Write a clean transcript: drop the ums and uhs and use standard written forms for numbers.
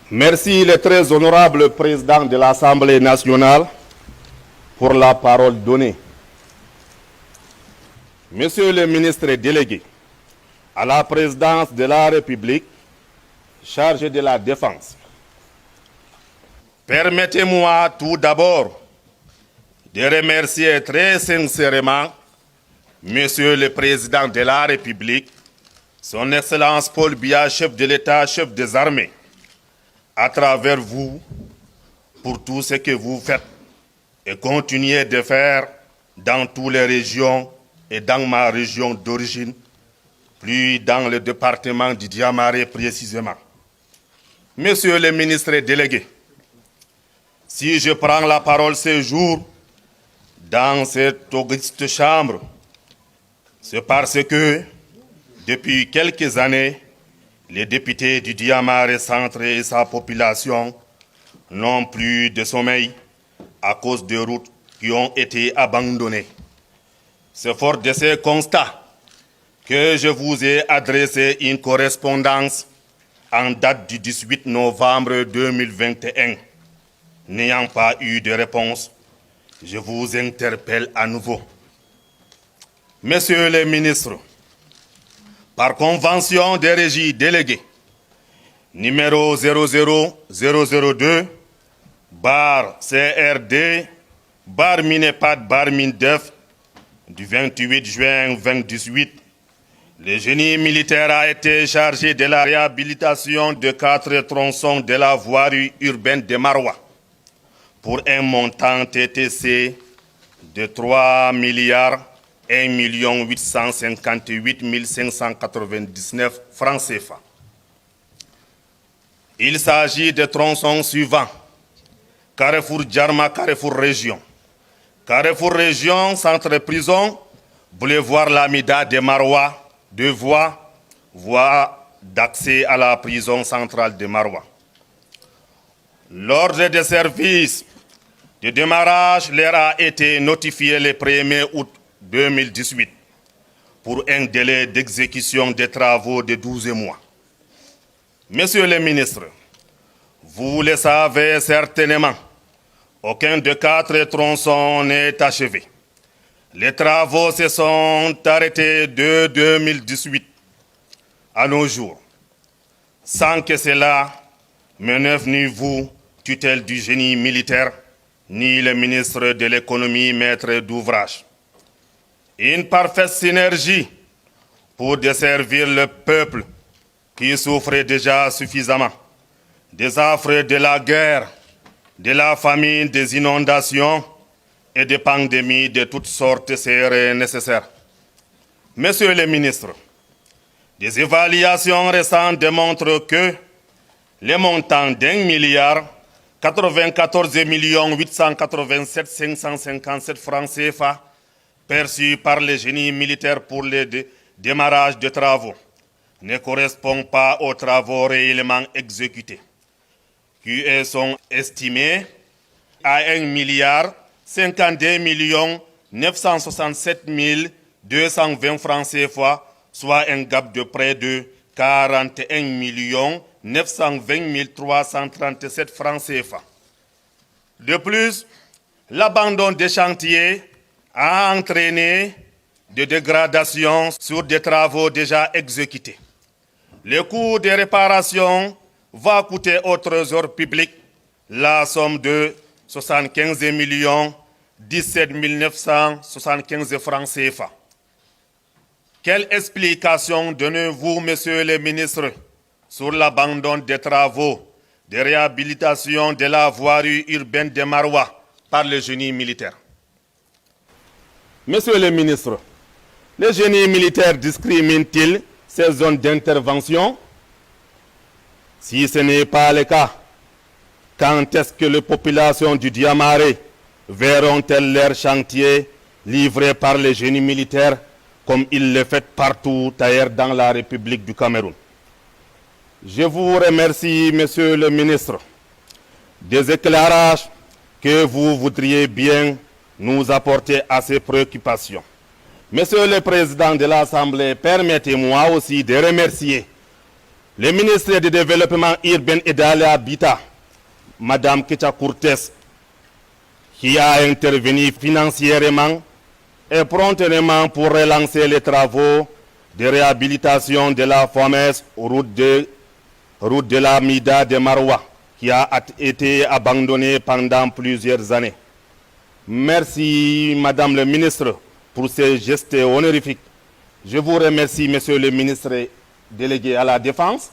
Merci le très honorable président de l'Assemblée nationale pour la parole donnée. Monsieur le ministre délégué à la présidence de la République, chargé de la Défense, permettez-moi tout d'abord de remercier très sincèrement Monsieur le Président de la République, Son Excellence Paul Biya, chef de l'État, chef des armées, à travers vous, pour tout ce que vous faites et continuez de faire dans toutes les régions et dans ma région d'origine, plus dans le département du Diamaré précisément. Monsieur le ministre délégué, si je prends la parole ce jour dans cette auguste chambre, c'est parce que, depuis quelques années, les députés du Diamaré Centre et sa population n'ont plus de sommeil à cause de routes qui ont été abandonnées. C'est fort de ces constats que je vous ai adressé une correspondance en date du 18 novembre 2021. N'ayant pas eu de réponse, je vous interpelle à nouveau. Monsieur le ministre, par convention des régies déléguées, numéro 00002-CRD-MINEPAD-MINDEF du 28 juin 2018, le génie militaire a été chargé de la réhabilitation de 4 tronçons de la voirie urbaine de Maroua pour un montant TTC de 3 milliards 1 858 599 francs CFA. Il s'agit de tronçons suivants: Carrefour Djarma, Carrefour Région. Carrefour Région, centre prison, boulevard Lamida de Maroua, 2 voies, voie d'accès à la prison centrale de Maroua. L'ordre de service de démarrage leur a été notifié le 1er août 2018 pour un délai d'exécution des travaux de 12 mois. Monsieur le ministre, vous le savez certainement, aucun de 4 tronçons n'est achevé. Les travaux se sont arrêtés de 2018 à nos jours, sans que cela meneuve ni vous, tutelle du génie militaire, ni le ministre de l'économie, maître d'ouvrage. Une parfaite synergie pour desservir le peuple qui souffrait déjà suffisamment des affres de la guerre, de la famine, des inondations et des pandémies de toutes sortes seraient nécessaires. Monsieur le ministre, des évaluations récentes démontrent que les montants d'1 milliard 94 887 557 francs CFA perçus par le génie militaire pour le démarrage de travaux ne correspondent pas aux travaux réellement exécutés, qui sont estimés à 1 milliard 52 967 220 francs CFA, soit un gap de près de 41 920 337 francs CFA. De plus, l'abandon des chantiers a entraîné des dégradations sur des travaux déjà exécutés. Le coût des réparations va coûter au trésor public la somme de 75 17 975 francs CFA. Quelle explication donnez-vous, monsieur le ministre, sur l'abandon des travaux de réhabilitation de la voirie urbaine de Maroua par le génie militaire? Monsieur le ministre, le génie militaire discrimine-t-il ces zones d'intervention? Si ce n'est pas le cas, quand est-ce que les populations du Diamaré verront-elles leurs chantiers livrés par le génie militaire comme il le fait partout ailleurs dans la République du Cameroun? Je vous remercie, monsieur le ministre, des éclairages que vous voudriez bien nous apporter à ces préoccupations. Monsieur le Président de l'Assemblée, permettez-moi aussi de remercier Le ministre du Développement urbain et de l'Habitat, Madame Ketia Cortés, qui a intervenu financièrement et promptement pour relancer les travaux de réhabilitation de la fameuse route de la Mida de Maroua, qui a été abandonnée pendant plusieurs années. Merci, Madame le ministre, pour ces gestes honorifiques. Je vous remercie, Monsieur le ministre délégué à la Défense.